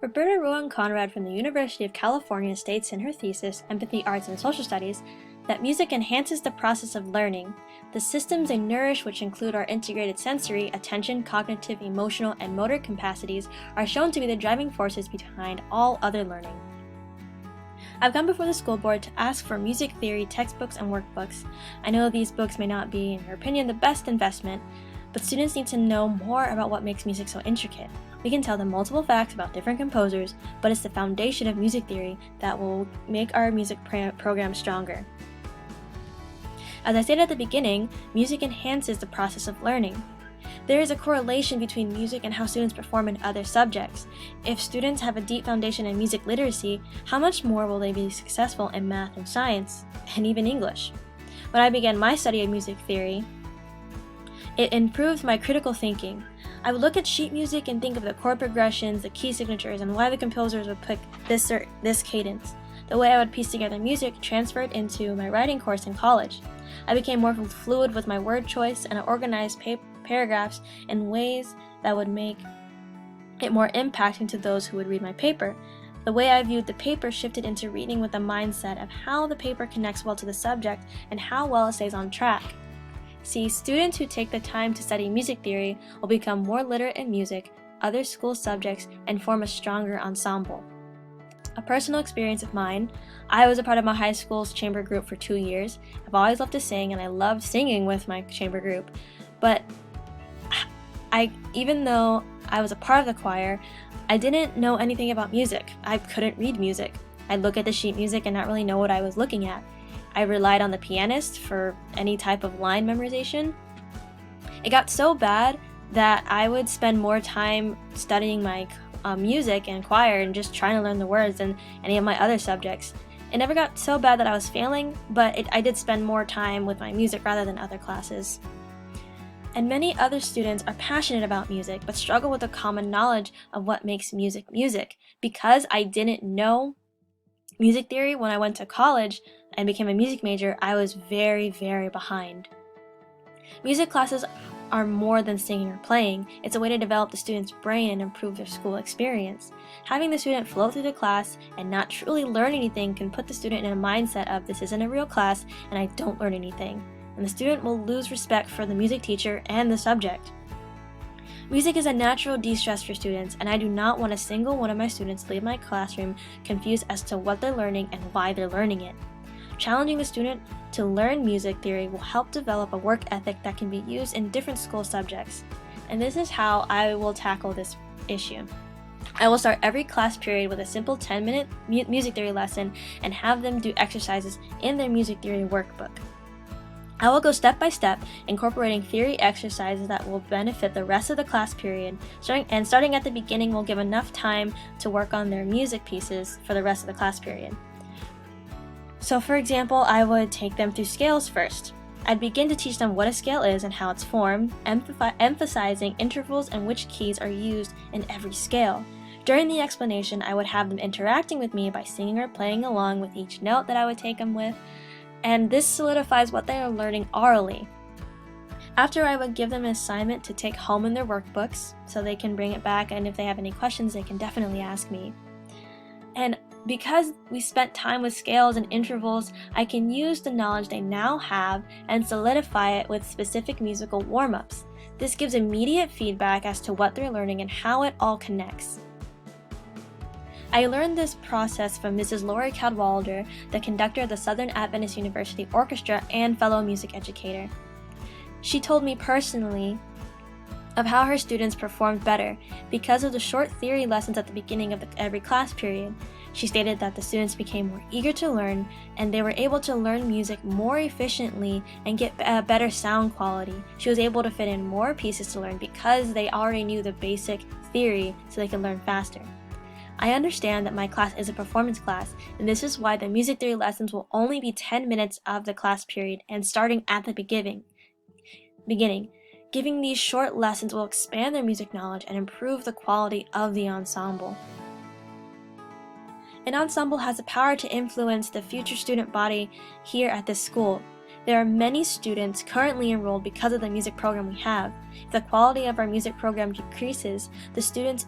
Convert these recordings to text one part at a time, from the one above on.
Roberta Rowan Conrad from the University of California states in her thesis, Empathy, Arts, and Social Studies, that music enhances the process of learning. The systems they nourish, which include our integrated sensory, attention, cognitive, emotional, and motor capacities, are shown to be the driving forces behind all other learning. I've come before the school board to ask for music theory textbooks and workbooks. I know these books may not be, in your opinion, the best investment, but students need to know more about what makes music so intricate. We can tell them multiple facts about different composers, but it's the foundation of music theory that will make our music program stronger. As I stated at the beginning, music enhances the process of learning. There is a correlation between music and how students perform in other subjects. If students have a deep foundation in music literacy, how much more will they be successful in math and science, and even English? When I began my study of music theory, it improved my critical thinking. I would look at sheet music and think of the chord progressions, the key signatures, and why the composers would pick this cadence. The way I would piece together music transferred into my writing course in college. I became more fluid with my word choice, and I organized paragraphs in ways that would make it more impacting to those who would read my paper. The way I viewed the paper shifted into reading with a mindset of how the paper connects well to the subject and how well it stays on track. See, students who take the time to study music theory will become more literate in music, other school subjects, and form a stronger ensemble. A personal experience of mine, I was a part of my high school's chamber group for 2 years. I've always loved to sing, and I loved singing with my chamber group. But even though I was a part of the choir, I didn't know anything about music. I couldn't read music. I'd look at the sheet music and not really know what I was looking at. I relied on the pianist for any type of line memorization. It got so bad that I would spend more time studying my music and choir and just trying to learn the words than any of my other subjects. It never got so bad that I was failing, but I did spend more time with my music rather than other classes. And many other students are passionate about music but struggle with the common knowledge of what makes music music. Because I didn't know music theory when I went to college and became a music major, I was very, very behind. Music classes are more than singing or playing. It's a way to develop the student's brain and improve their school experience. Having the student flow through the class and not truly learn anything can put the student in a mindset of this isn't a real class and I don't learn anything. And the student will lose respect for the music teacher and the subject. Music is a natural de-stress for students, and I do not want a single one of my students leave my classroom confused as to what they're learning and why they're learning it. Challenging the student to learn music theory will help develop a work ethic that can be used in different school subjects. And this is how I will tackle this issue. I will start every class period with a simple 10-minute music theory lesson and have them do exercises in their music theory workbook. I will go step by step, incorporating theory exercises that will benefit the rest of the class period, starting at the beginning will give enough time to work on their music pieces for the rest of the class period. So for example, I would take them through scales first. I'd begin to teach them what a scale is and how it's formed, emphasizing intervals and which keys are used in every scale. During the explanation, I would have them interacting with me by singing or playing along with each note that I would take them with, and this solidifies what they are learning orally. After, I would give them an assignment to take home in their workbooks so they can bring it back, and if they have any questions they can definitely ask me. And because we spent time with scales and intervals, I can use the knowledge they now have and solidify it with specific musical warm-ups. This gives immediate feedback as to what they're learning and how it all connects. I learned this process from Mrs. Lori Cadwalder, the conductor of the Southern Adventist University Orchestra and fellow music educator. She told me personally of how her students performed better because of the short theory lessons at the beginning of every class period. She stated that the students became more eager to learn and they were able to learn music more efficiently and get a better sound quality. She was able to fit in more pieces to learn because they already knew the basic theory so they could learn faster. I understand that my class is a performance class, and this is why the music theory lessons will only be 10 minutes of the class period and starting at the beginning. Giving these short lessons will expand their music knowledge and improve the quality of the ensemble. An ensemble has the power to influence the future student body here at this school. There are many students currently enrolled because of the music program we have. If the quality of our music program decreases, the students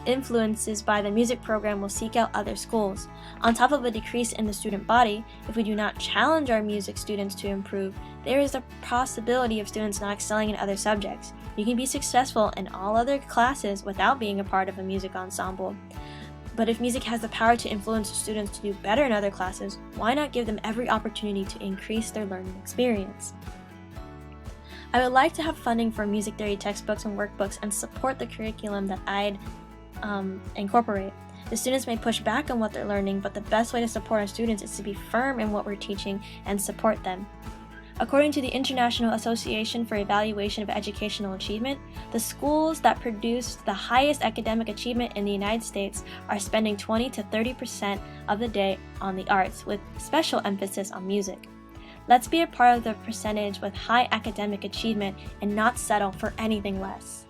influences by the music program will seek out other schools. On top of a decrease in the student body, if we do not challenge our music students to improve, there is a possibility of students not excelling in other subjects. You can be successful in all other classes without being a part of a music ensemble. But if music has the power to influence students to do better in other classes, why not give them every opportunity to increase their learning experience? I would like to have funding for music theory textbooks and workbooks and support the curriculum that I'd incorporate. The students may push back on what they're learning, but the best way to support our students is to be firm in what we're teaching and support them. According to the International Association for Evaluation of Educational Achievement, the schools that produce the highest academic achievement in the United States are spending 20 to 30% of the day on the arts, with special emphasis on music. Let's be a part of the percentage with high academic achievement and not settle for anything less.